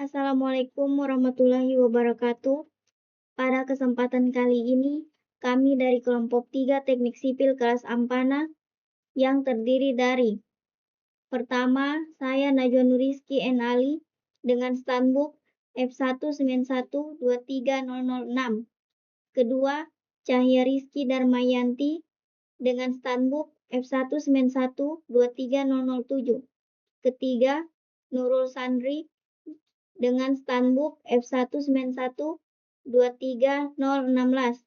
Assalamualaikum warahmatullahi wabarakatuh. Pada kesempatan kali ini, kami dari kelompok 3 Teknik Sipil kelas Ampana yang terdiri dari pertama, saya Najwa Nurizky N. Ali dengan standbook F191230006. Kedua, Cahya Rizky Darmayanti dengan standbook F191230007. Ketiga, Nurul Sandri dengan standbook F191230016.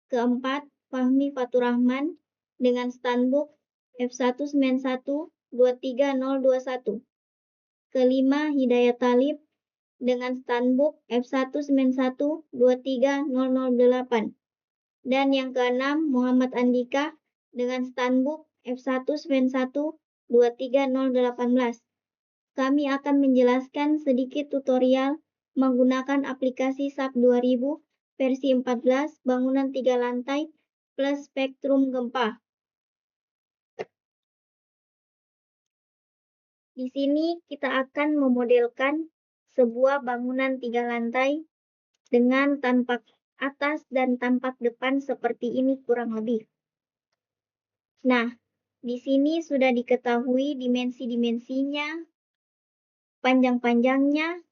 Keempat, Fahmi Faturrahman dengan standbook F191230021. Kelima, Hidayat Talib dengan standbook F191230008. Dan yang keenam, Muhammad Andika dengan standbook F191230018. Kami akan menjelaskan sedikit tutorial menggunakan aplikasi SAP 2000 versi 14 bangunan 3 lantai plus spektrum gempa. Di sini kita akan memodelkan sebuah bangunan 3 lantai dengan tampak atas dan tampak depan seperti ini kurang lebih. Nah, di sini sudah diketahui dimensi-dimensinya, panjang-panjangnya,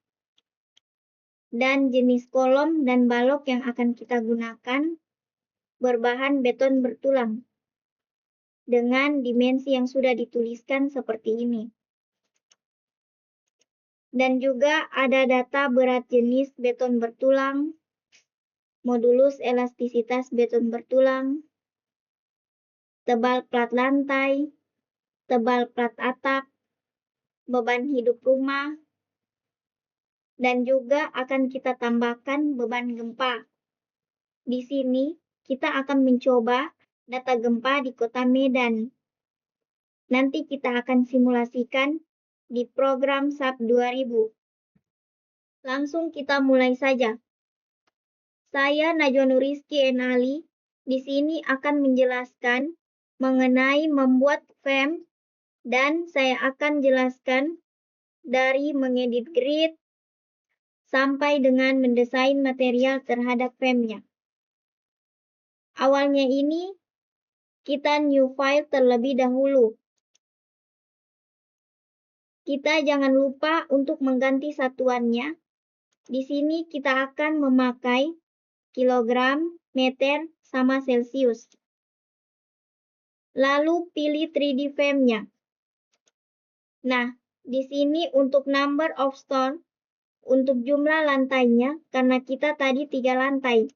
dan jenis kolom dan balok yang akan kita gunakan berbahan beton bertulang dengan dimensi yang sudah dituliskan seperti ini. Dan juga ada data berat jenis beton bertulang, modulus elastisitas beton bertulang, tebal plat lantai, tebal plat atap, beban hidup rumah, dan juga akan kita tambahkan beban gempa. Di sini kita akan mencoba data gempa di Kota Medan. Nanti kita akan simulasikan di program SAP 2000. Langsung kita mulai saja. Saya Najwa Nurizky N. Ali di sini akan menjelaskan mengenai membuat frame dan saya akan jelaskan dari mengedit grid sampai dengan mendesain material terhadap frame-nya. Awalnya ini kita new file terlebih dahulu. Kita jangan lupa untuk mengganti satuannya. Di sini kita akan memakai kilogram, meter, sama Celsius. Lalu pilih 3D frame-nya. Nah, di sini untuk number of stone, untuk jumlah lantainya, karena kita tadi 3 lantai.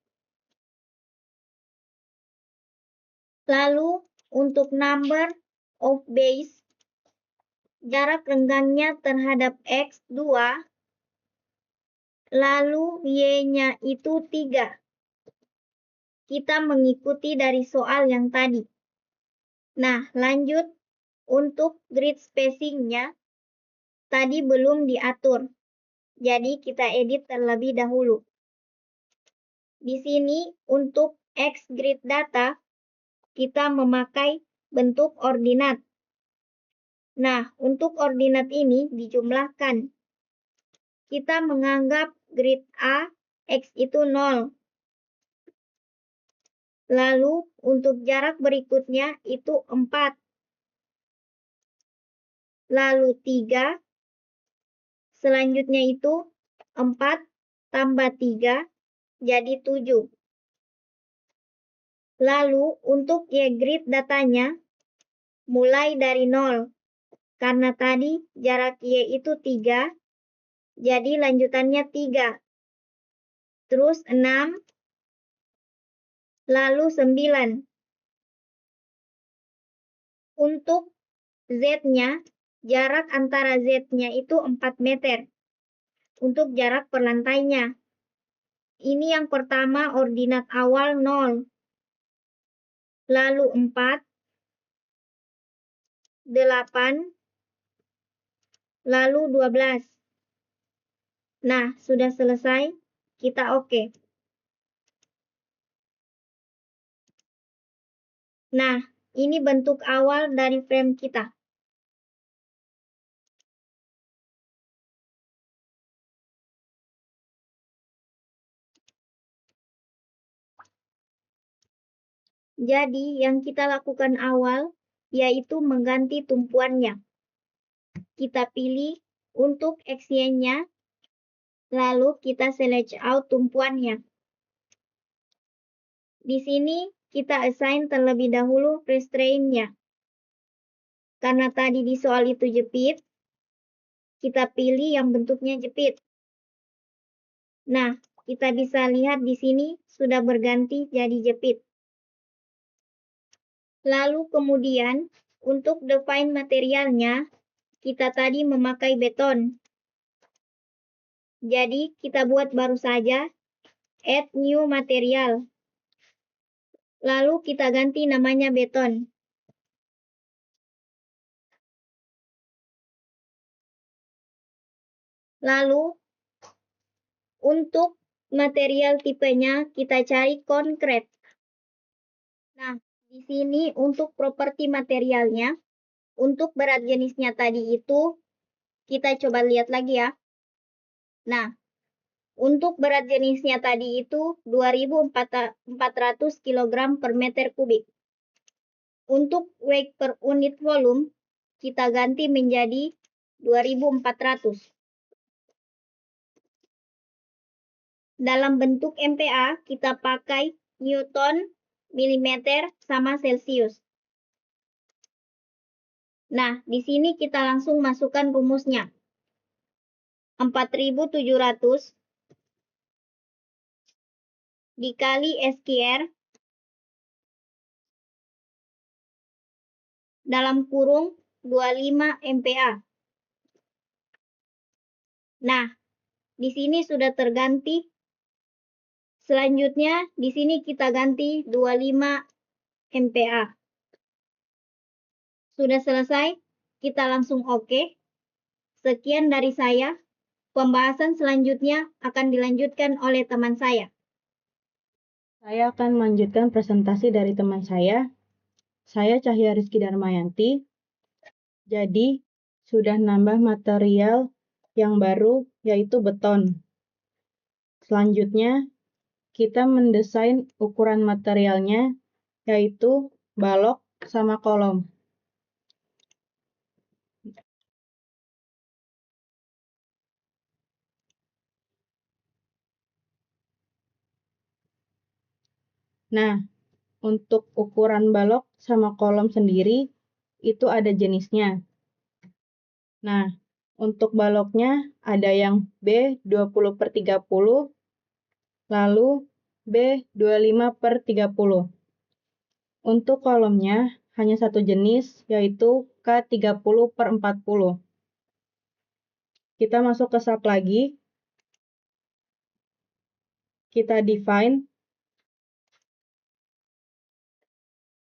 Lalu untuk number of base, jarak renggangnya terhadap X 2, lalu Y-nya itu 3. Kita mengikuti dari soal yang tadi. Nah, lanjut untuk grid spacing-nya, tadi belum diatur. Jadi kita edit terlebih dahulu. Di sini untuk X grid data, kita memakai bentuk ordinat. Nah, untuk ordinat ini dijumlahkan. Kita menganggap grid A, X itu 0. Lalu untuk jarak berikutnya itu 4. Lalu 3. Selanjutnya itu 4 tambah 3 jadi 7. Lalu untuk Y-grid datanya mulai dari 0. Karena tadi jarak Y itu 3, jadi lanjutannya 3. Terus 6, lalu 9. Untuk Z-nya, jarak antara Z-nya itu 4 meter. Untuk jarak per lantainya. Ini yang pertama ordinat awal 0. Lalu 4, 8, lalu 12. Nah, sudah selesai. Kita oke. Nah, ini bentuk awal dari frame kita. Jadi, yang kita lakukan awal yaitu mengganti tumpuannya. Kita pilih untuk actionnya, lalu kita select out tumpuannya. Di sini kita assign terlebih dahulu restraint-nya. Karena tadi di soal itu jepit, kita pilih yang bentuknya jepit. Nah, kita bisa lihat di sini sudah berganti jadi jepit. Lalu kemudian, untuk define materialnya, kita tadi memakai beton. Jadi, kita buat baru saja, add new material. Lalu kita ganti namanya beton. Lalu, untuk material tipenya, kita cari concrete. Nah, di sini untuk properti materialnya, untuk berat jenisnya tadi itu, kita coba lihat lagi ya. Nah, untuk berat jenisnya tadi itu 2.400 kg per meter kubik. Untuk weight per unit volume, kita ganti menjadi 2.400. Dalam bentuk MPa, kita pakai Newton, milimeter, sama Celsius. Nah, di sini kita langsung masukkan rumusnya. 4.700 dikali SQR dalam kurung 25 MPa. Nah, di sini sudah terganti. Selanjutnya, di sini kita ganti 25 MPa. Sudah selesai, kita langsung oke. Sekian dari saya. Pembahasan selanjutnya akan dilanjutkan oleh teman saya. Saya akan melanjutkan presentasi dari teman saya. Saya Cahya Rizky Darmayanti. Jadi, sudah nambah material yang baru, yaitu beton. Selanjutnya, kita mendesain ukuran materialnya, yaitu balok sama kolom. Nah, untuk ukuran balok sama kolom sendiri, itu ada jenisnya. Nah, untuk baloknya ada yang B20/30, lalu B25/30. Untuk kolomnya hanya satu jenis, yaitu K30/40. Kita masuk ke sub lagi. Kita define.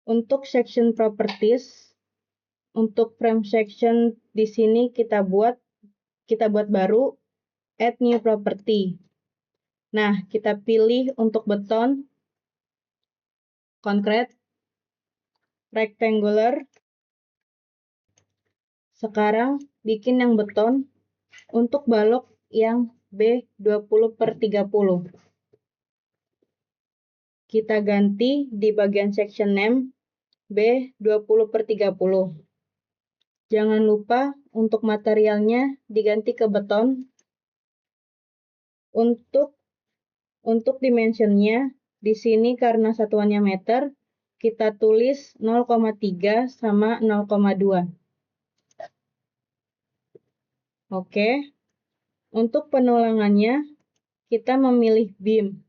Untuk section properties, untuk frame section di sini kita buat baru add new property. Nah, kita pilih untuk beton, concrete, rectangular. Sekarang bikin yang beton untuk balok yang B20/30. Kita ganti di bagian section name B20/30. Jangan lupa untuk materialnya diganti ke beton. Untuk dimensionnya, di sini karena satuannya meter, kita tulis 0,3 sama 0,2. Oke. Untuk penulangannya, kita memilih beam.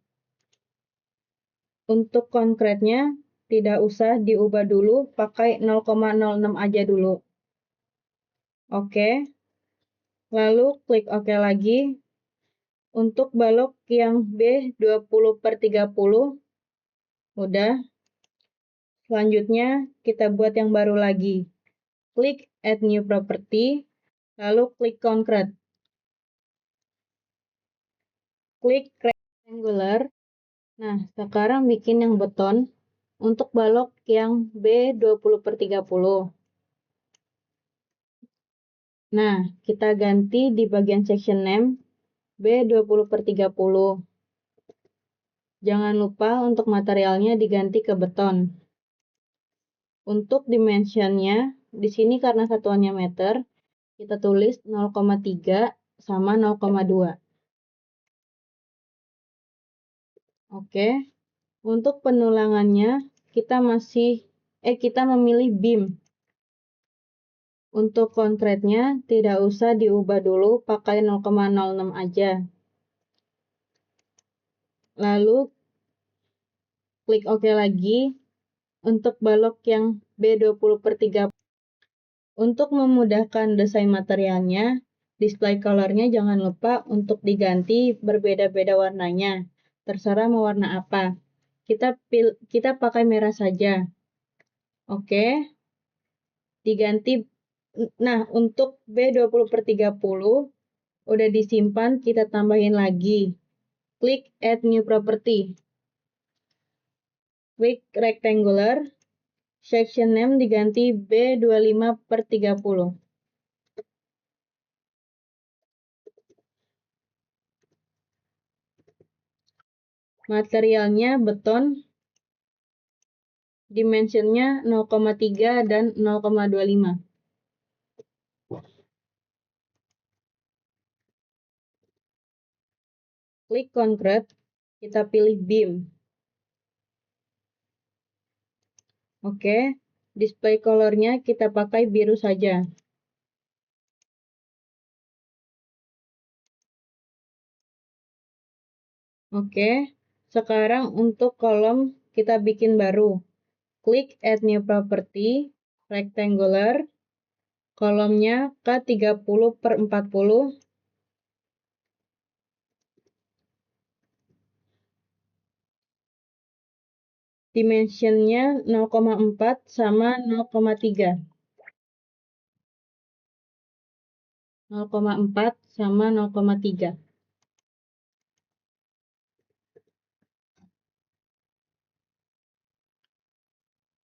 Untuk konkretnya, tidak usah diubah dulu, pakai 0,06 aja dulu. Oke. Lalu klik OK lagi. Untuk balok yang B20/30, udah. Selanjutnya, kita buat yang baru lagi. Klik Add New Property, lalu klik Concrete. Klik Rectangular. Nah, sekarang bikin yang beton untuk balok yang B20/30. Nah, kita ganti di bagian section name B20/30. Jangan lupa untuk materialnya diganti ke beton. Untuk dimensionnya, di sini karena satuannya meter, kita tulis 0,3 sama 0,2. Oke, untuk penulangannya kita memilih beam. Untuk kontretnya tidak usah diubah dulu, pakai 0,06 aja. Lalu klik OK lagi. Untuk balok yang B20/30. Untuk memudahkan desain materialnya, display color-nya jangan lupa untuk diganti berbeda-beda warnanya. Terserah mau warna apa. Kita pakai merah saja. Oke. Diganti. Nah, untuk B20/30 udah disimpan, kita tambahin lagi. Klik Add New Property. Klik Rectangular. Section Name diganti B25/30. Materialnya beton. Dimensionnya 0,3 dan 0,25. Klik Concrete, kita pilih beam. Oke, display color-nya kita pakai biru saja. Oke, sekarang untuk kolom kita bikin baru. Klik Add New Property, Rectangular, kolomnya K30/40. Dimensionnya 0,4 sama 0,3. 0,4 sama 0,3.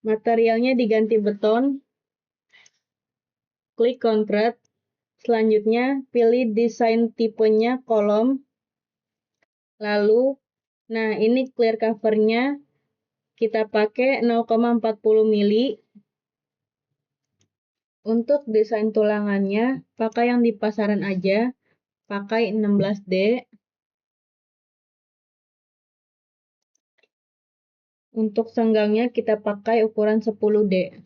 Materialnya diganti beton. Klik Concrete. Selanjutnya, pilih desain tipenya kolom. Lalu, nah ini clear cover-nya kita pakai 0,40 mili. Untuk desain tulangannya, pakai yang di pasaran aja, pakai 16D. Untuk senggangnya kita pakai ukuran 10D.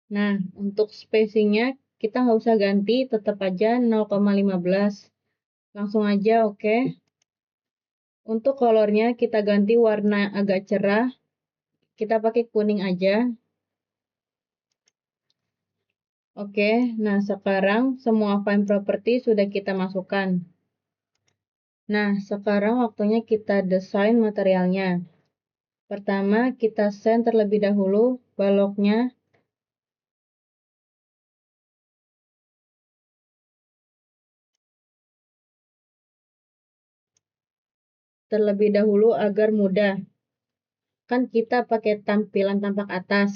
Nah, untuk spacingnya kita nggak usah ganti, tetap aja 0,15. Langsung aja, oke. Untuk kolornya kita ganti warna agak cerah. Kita pakai kuning aja. Oke, nah sekarang semua file property sudah kita masukkan. Nah, sekarang waktunya kita desain materialnya. Pertama, kita send terlebih dahulu baloknya. Terlebih dahulu agar mudah. Kan kita pakai tampilan tampak atas.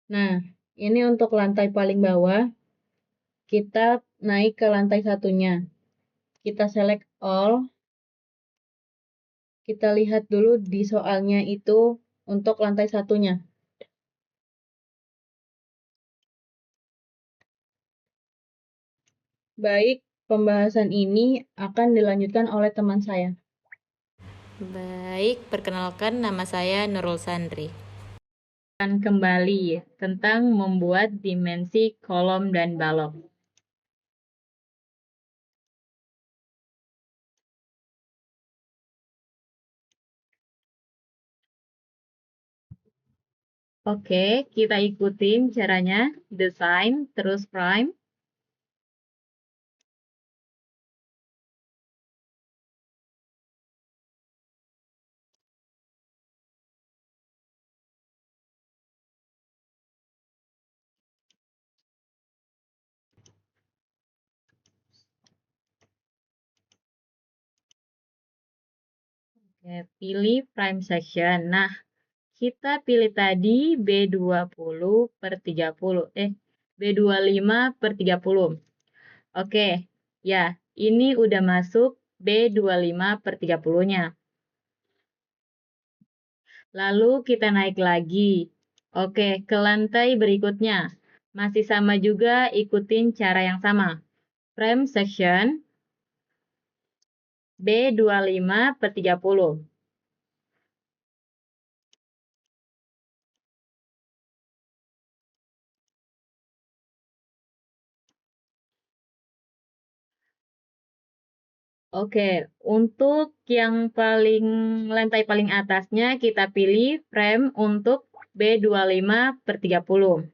Nah, ini untuk lantai paling bawah. Kita naik ke lantai satunya. Kita select all. Kita lihat dulu di soalnya itu untuk lantai satunya. Baik, pembahasan ini akan dilanjutkan oleh teman saya. Baik, perkenalkan nama saya Nurul Sandri. Akan kembali tentang membuat dimensi kolom dan balok. Oke, kita ikutin caranya. Desain, terus prime. Oke, pilih prime section. Nah, kita pilih tadi B20/30. B25/30. Oke, ya, ini udah masuk B25/30-nya. Lalu kita naik lagi. Oke, ke lantai berikutnya. Masih sama juga, ikutin cara yang sama. Frame section B25/30. Oke, untuk yang lantai paling atasnya kita pilih frame untuk B25/30.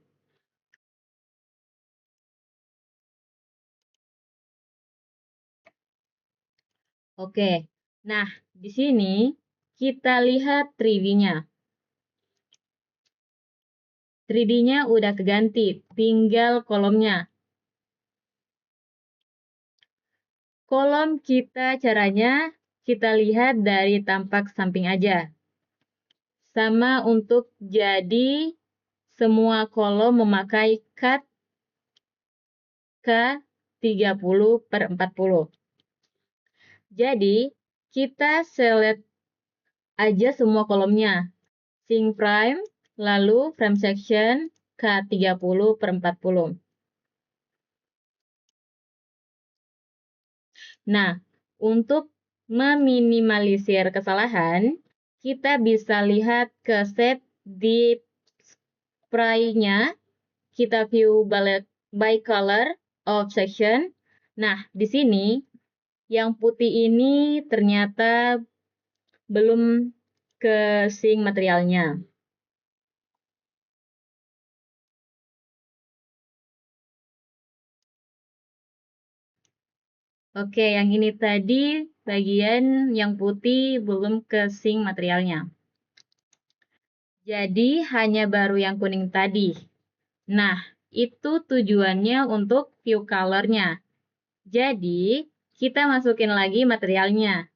Oke, nah di sini kita lihat 3D-nya. 3D-nya udah keganti, tinggal kolomnya. Kolom kita caranya kita lihat dari tampak samping aja. Sama untuk jadi semua kolom memakai cut K30/40. Jadi, kita select aja semua kolomnya. Sing prime, lalu frame section K30/40. Nah, untuk meminimalisir kesalahan, kita bisa lihat ke set di spray-nya. Kita view by color of section. Nah, di sini yang putih ini ternyata belum ke sync materialnya. Oke, yang ini tadi bagian yang putih belum ke sync materialnya. Jadi hanya baru yang kuning tadi. Nah, itu tujuannya untuk view color-nya. Jadi, kita masukin lagi materialnya.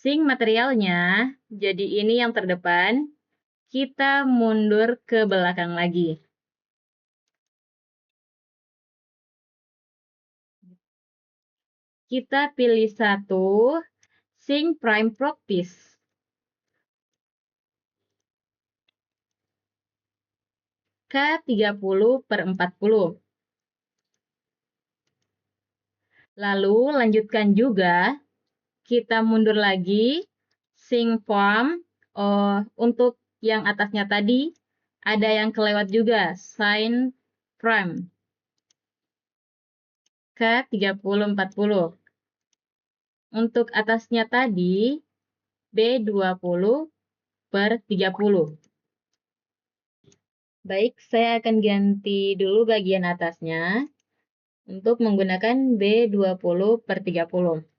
Sync materialnya, jadi ini yang terdepan, kita mundur ke belakang lagi. Kita pilih satu, Sync Prime Practice. K30/40. Lalu lanjutkan juga, kita mundur lagi, Sync Form. Untuk yang atasnya tadi, ada yang kelewat juga, Sign Prime. K30/40. Untuk atasnya tadi, B20/30. Baik, saya akan ganti dulu bagian atasnya untuk menggunakan B20/30.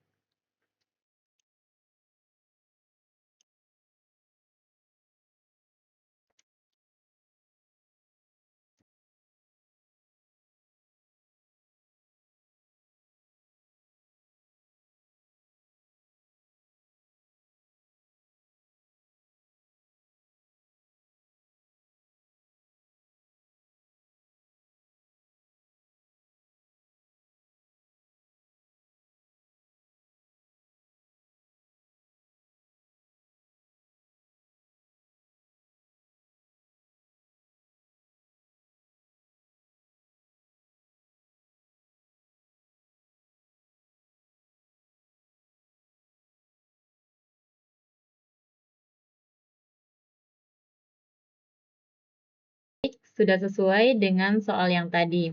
Sudah sesuai dengan soal yang tadi.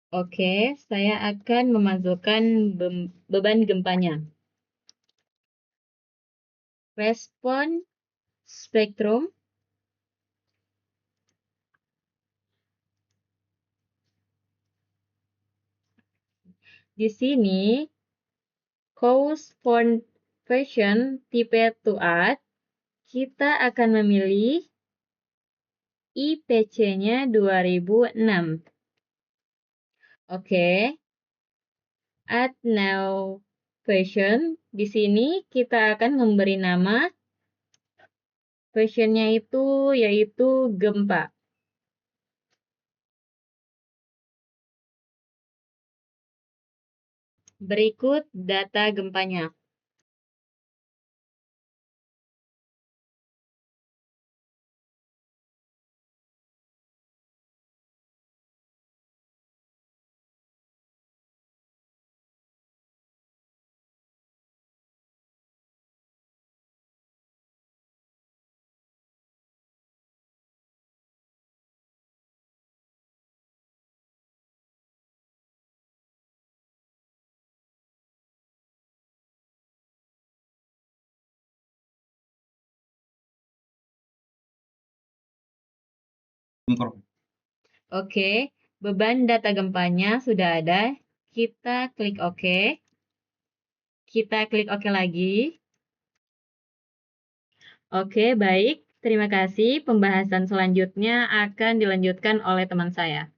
Oke, saya akan memasukkan beban gempanya. Respon spektrum. Di sini, cause conversion type to add, kita akan memilih IPC-nya 2006. Oke. Add now question. Di sini kita akan memberi nama questionnya itu yaitu gempa. Berikut data gempanya. Oke, beban data gempanya sudah ada. Kita klik OK. Kita klik OK lagi. Oke, baik. Terima kasih. Pembahasan selanjutnya akan dilanjutkan oleh teman saya.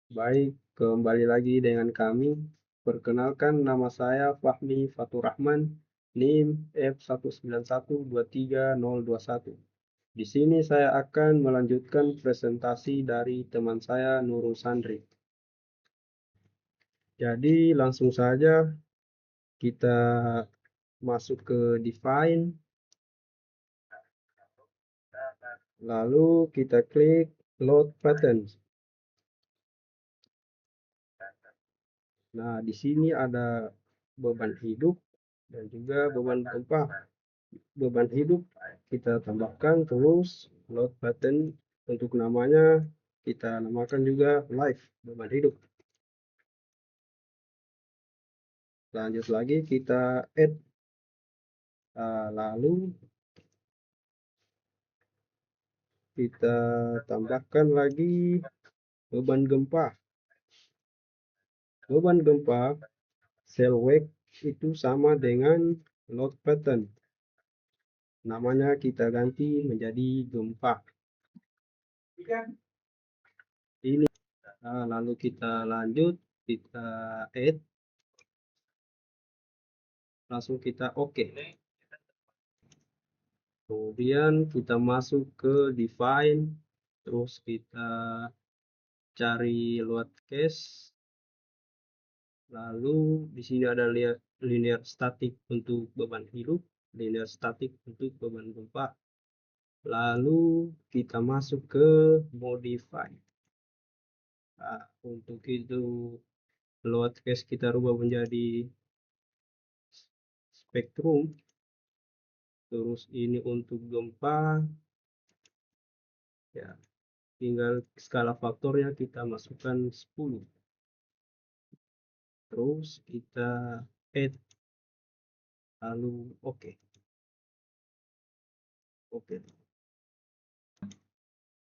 Baik, kembali lagi dengan kami. Perkenalkan, nama saya Fahmi Fatur Rahman, NIM F191230021. Di sini saya akan melanjutkan presentasi dari teman saya Nurul Sandri. Jadi langsung saja kita masuk ke define, lalu kita klik load pattern. Nah, di sini ada beban hidup dan juga beban gempa. Beban hidup kita tambahkan, terus load button untuk namanya kita namakan juga live beban hidup. Lanjut lagi kita add, lalu kita tambahkan lagi beban gempa. Beban gempa cell weight itu sama dengan load pattern. Namanya kita ganti menjadi gempa. Ini lalu kita lanjut, kita add, langsung kita OK. Kemudian kita masuk ke define, terus kita cari load case. Lalu di sini ada linear static untuk beban hidup, linear static untuk beban gempa. Lalu kita masuk ke modify. Nah, untuk itu load case kita rubah menjadi spektrum. Terus ini untuk gempa, ya tinggal skala faktornya kita masukkan 10. Terus kita add, lalu OK.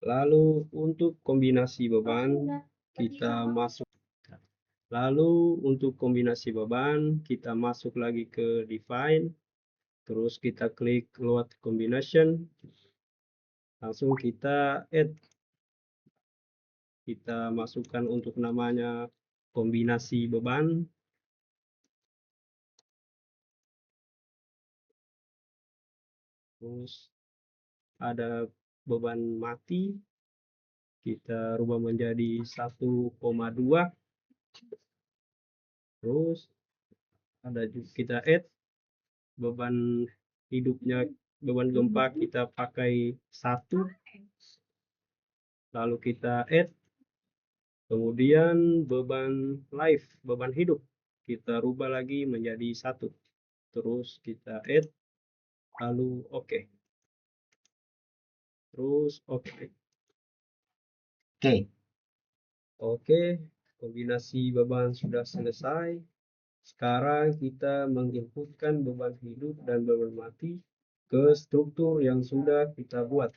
Lalu untuk kombinasi beban kita masuk. Lalu untuk kombinasi beban kita masuk lagi ke define, terus kita klik load combination, langsung kita add. Kita masukkan untuk namanya kombinasi beban. Terus ada beban mati, kita rubah menjadi 1,2. Terus ada juga kita add beban hidupnya, beban gempa kita pakai 1, lalu kita add. Kemudian beban live, beban hidup kita rubah lagi menjadi 1, terus kita add, lalu OK. Terus OK. Oke, kombinasi beban sudah selesai. Sekarang kita menginputkan beban hidup dan beban mati ke struktur yang sudah kita buat.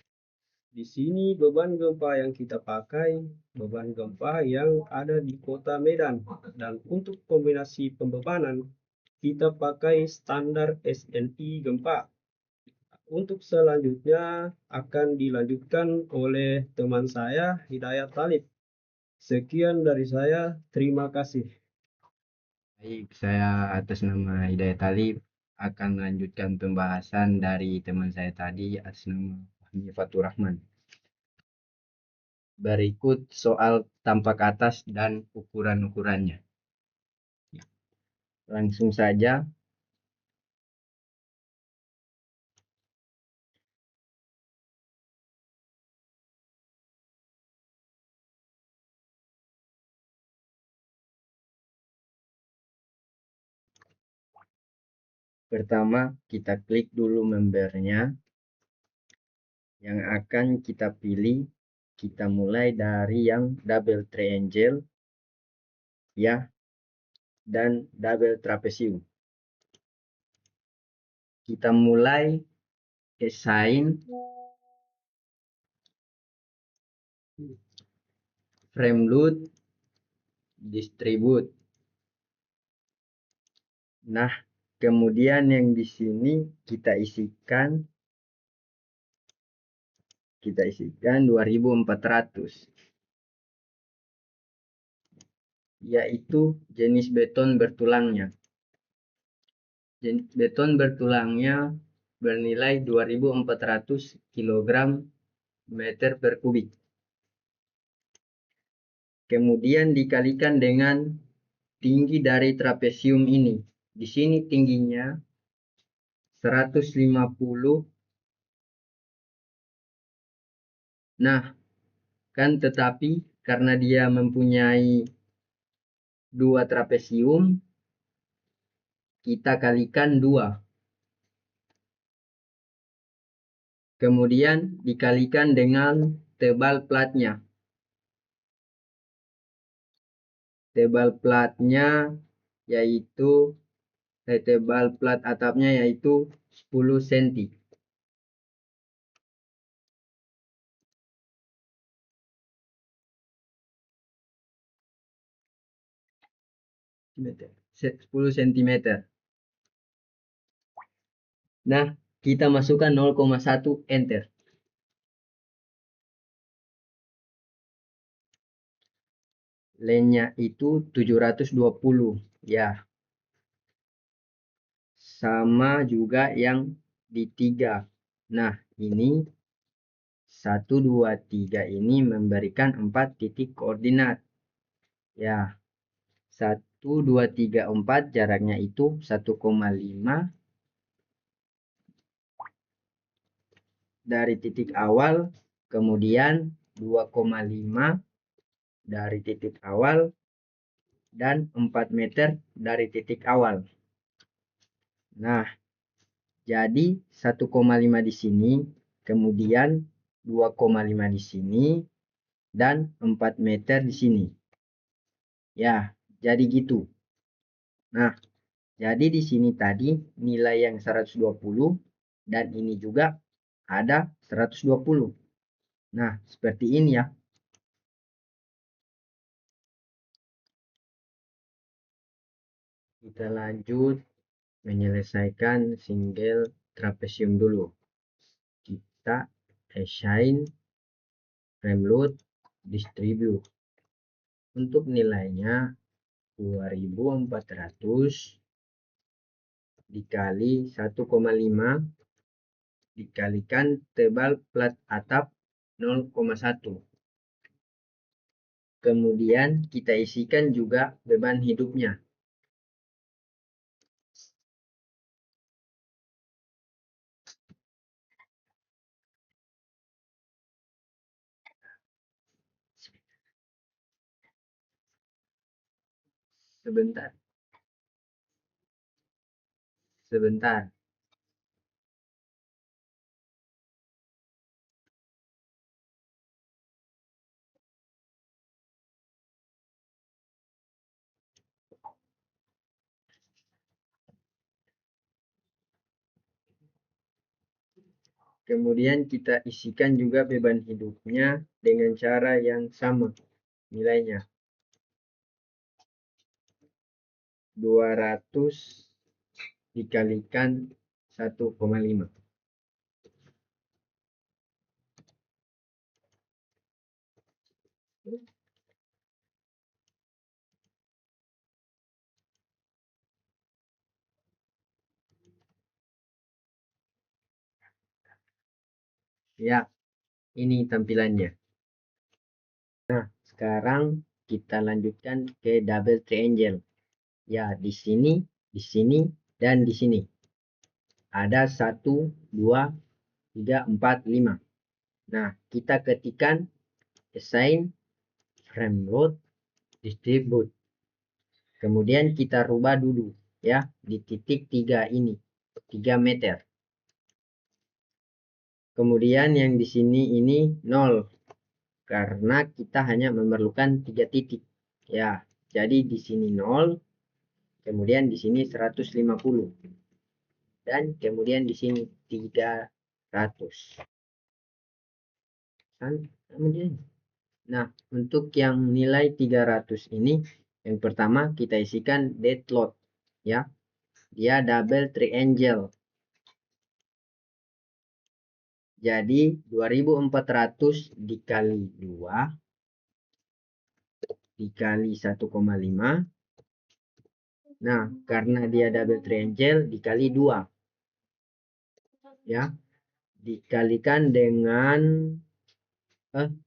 Di sini beban gempa yang kita pakai, beban gempa yang ada di kota Medan. Dan untuk kombinasi pembebanan, kita pakai standar SNI gempa. Untuk selanjutnya akan dilanjutkan oleh teman saya, Hidayat Talib. Sekian dari saya, terima kasih. Baik, saya atas nama Hidayat Talib akan melanjutkan pembahasan dari teman saya tadi atas nama Fahmi Fatur Rahman. Berikut soal tampak atas dan ukuran-ukurannya. Langsung saja. Pertama, kita klik dulu membernya. Yang akan kita pilih, kita mulai dari yang double triangle, ya, dan double trapezium. Kita mulai assign frame load, distribute. Nah, kemudian yang di sini kita isikan 2400, yaitu jenis beton bertulangnya. Beton bertulangnya bernilai 2400 kg meter per kubik. Kemudian dikalikan dengan tinggi dari trapesium ini. Di sini tingginya 150. Nah, kan tetapi karena dia mempunyai 2 trapesium, kita kalikan 2. Kemudian dikalikan dengan tebal platnya. Tebal platnya yaitu tebal plat atapnya yaitu 10 cm. 10 cm. Nah, kita masukkan 0,1 enter. Lengthnya itu 720 ya. Sama juga yang di 3. Nah, ini 1 2 3 ini memberikan 4 titik koordinat. Ya. 1 2 3 4 jaraknya itu 1,5 dari titik awal, kemudian 2,5 dari titik awal, dan 4 meter dari titik awal. Nah, jadi 1,5 di sini, kemudian 2,5 di sini, dan 4 meter di sini. Ya, jadi gitu. Nah, jadi di sini tadi nilai yang 120 dan ini juga ada 120. Nah, seperti ini ya. Kita lanjut menyelesaikan single trapesium dulu. Kita assign frame load distribute. Untuk nilainya 2400 dikali 1,5 dikalikan tebal plat atap 0,1. Kemudian kita isikan juga beban hidupnya. Sebentar. Kemudian kita isikan juga beban hidupnya dengan cara yang sama nilainya. 200 dikalikan 1,5. Ya, ini tampilannya. Nah, sekarang kita lanjutkan ke double triangle. Ya, di sini, dan di sini. Ada 1, 2, 3, 4, 5. Nah, kita ketikkan assign frame load distribute. Kemudian kita rubah dulu ya di titik 3 ini, 3 meter. Kemudian yang di sini ini 0 karena kita hanya memerlukan 3 titik. Ya, jadi di sini 0, kemudian di sini 150. Dan kemudian di sini 300. Kemudian Nah, untuk yang nilai 300 ini, yang pertama kita isikan dead load, ya. Dia double triangle. Jadi 2400 dikali 2 dikali 1,5. Nah, karena dia double triangle dikali 2. Ya. Dikalikan dengan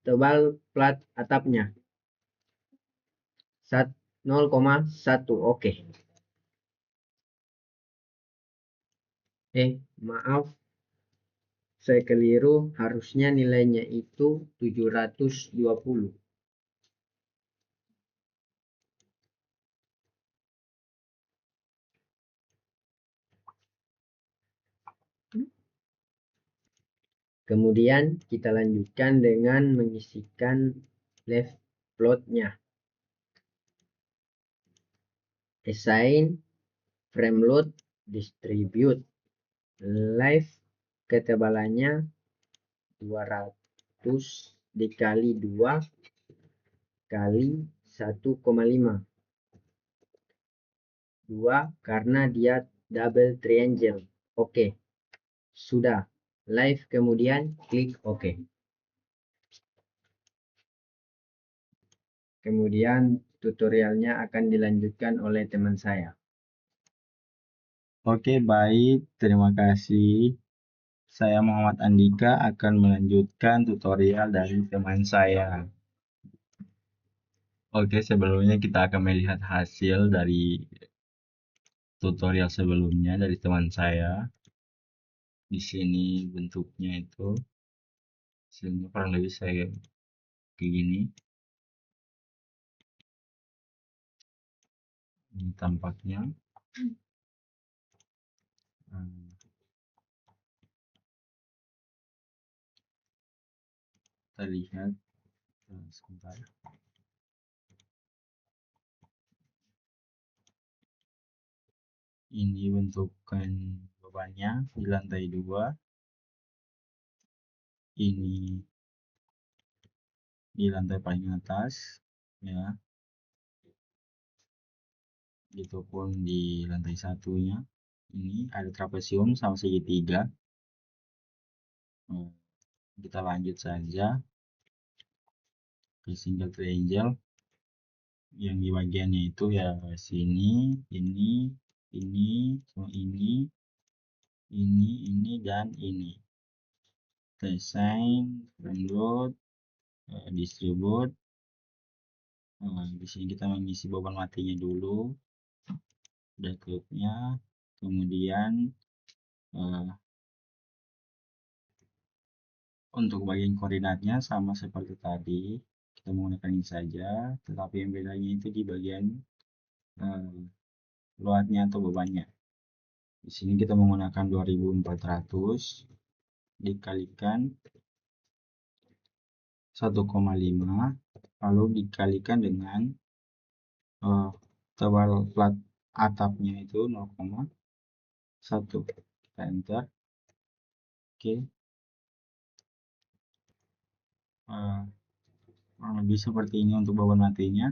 tebal plat atapnya. 0,1. Oke. Maaf. Saya keliru, harusnya nilainya itu 720. Kemudian kita lanjutkan dengan mengisikan left plotnya. Assign, frame load, distribute. Live ketebalannya 200 dikali 2 kali 1,5. 2 karena dia double triangle. Oke. Sudah. Live kemudian klik OK. Kemudian tutorialnya akan dilanjutkan oleh teman saya. Oke, baik. Terima kasih. Saya Muhammad Andika akan melanjutkan tutorial dari teman saya. Oke, sebelumnya kita akan melihat hasil dari tutorial sebelumnya dari teman saya. Di sini bentuknya itu hasilnya kurang lebih saya kayak gini. Ini tampaknya. Kita lihat sebentar. Ini bentukan bebannya di lantai 2. Ini di lantai paling atas, ya. Itu pun di lantai satunya. Ini ada trapesium sama segitiga. Kita lanjut saja ke single triangle. Yang di bagiannya itu ya sini, ini, sama ini, dan ini. Design, frame load, distribute. Di sini kita mengisi beban matinya dulu, dead load-nya, kemudian untuk bagian koordinatnya sama seperti tadi, kita menggunakan ini saja, tetapi yang bedanya itu di bagian loadnya atau bebannya. Di sini kita menggunakan 2400 dikalikan 1,5 lalu dikalikan dengan tebal plat atapnya itu 0,1. Kita enter. Oke. Kurang lebih seperti ini untuk beban matinya.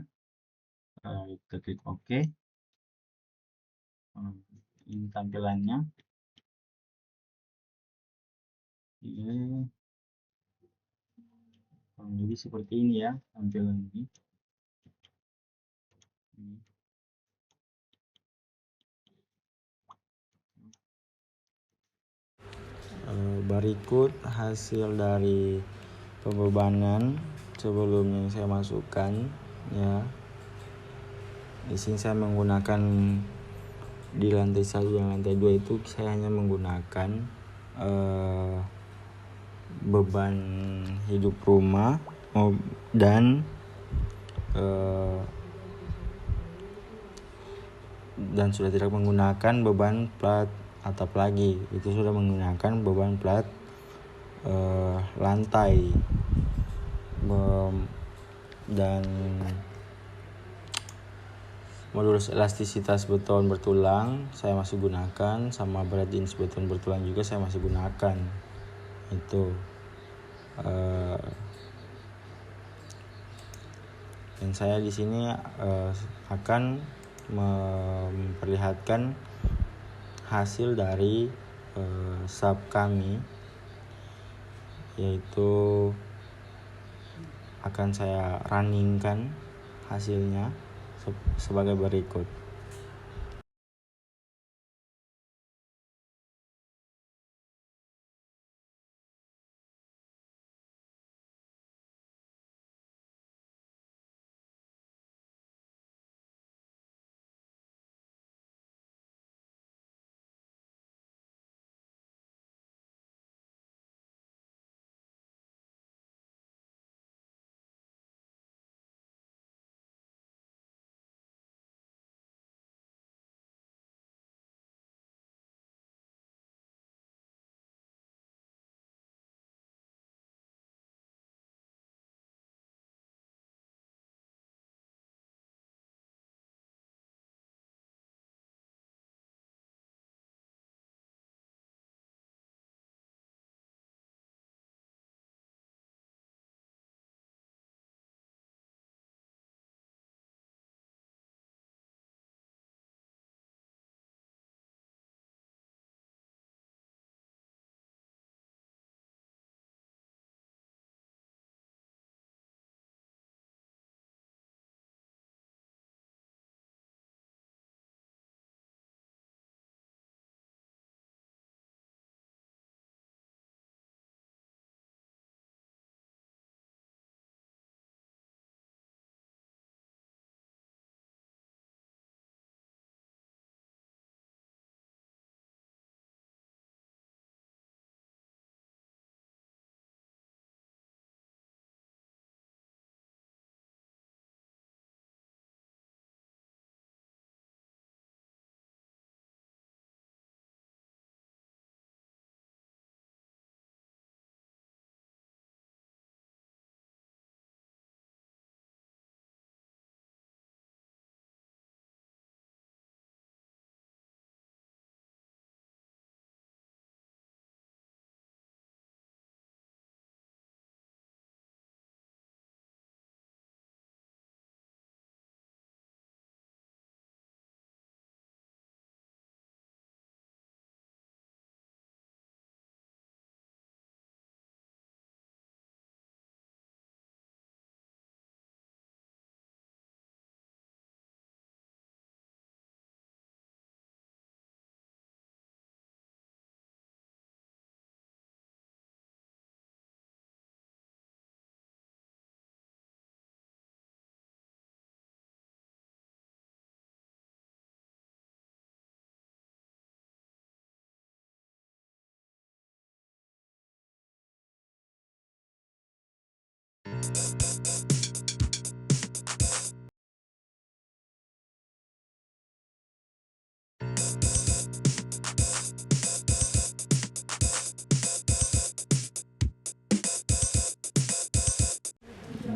Kita klik OK. Ini tampilannya. Kurang lebih seperti ini ya tampilan ini. Berikut hasil dari pembebanan sebelumnya yang saya masukkan, ya. Di sini saya menggunakan di lantai 1 dan lantai 2 itu saya hanya menggunakan beban hidup rumah dan sudah tidak menggunakan beban plat atap lagi. Itu sudah menggunakan beban plat lantai dan modulus elastisitas beton bertulang saya masih gunakan, sama berat jenis beton bertulang juga saya masih gunakan. Itu Dan saya di sini akan memperlihatkan hasil dari sub kami, yaitu akan saya runningkan hasilnya sebagai berikut.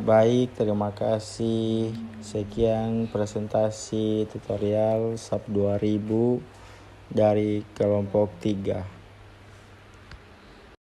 Baik, terima kasih. Sekian presentasi tutorial SAP 2000 dari kelompok 3.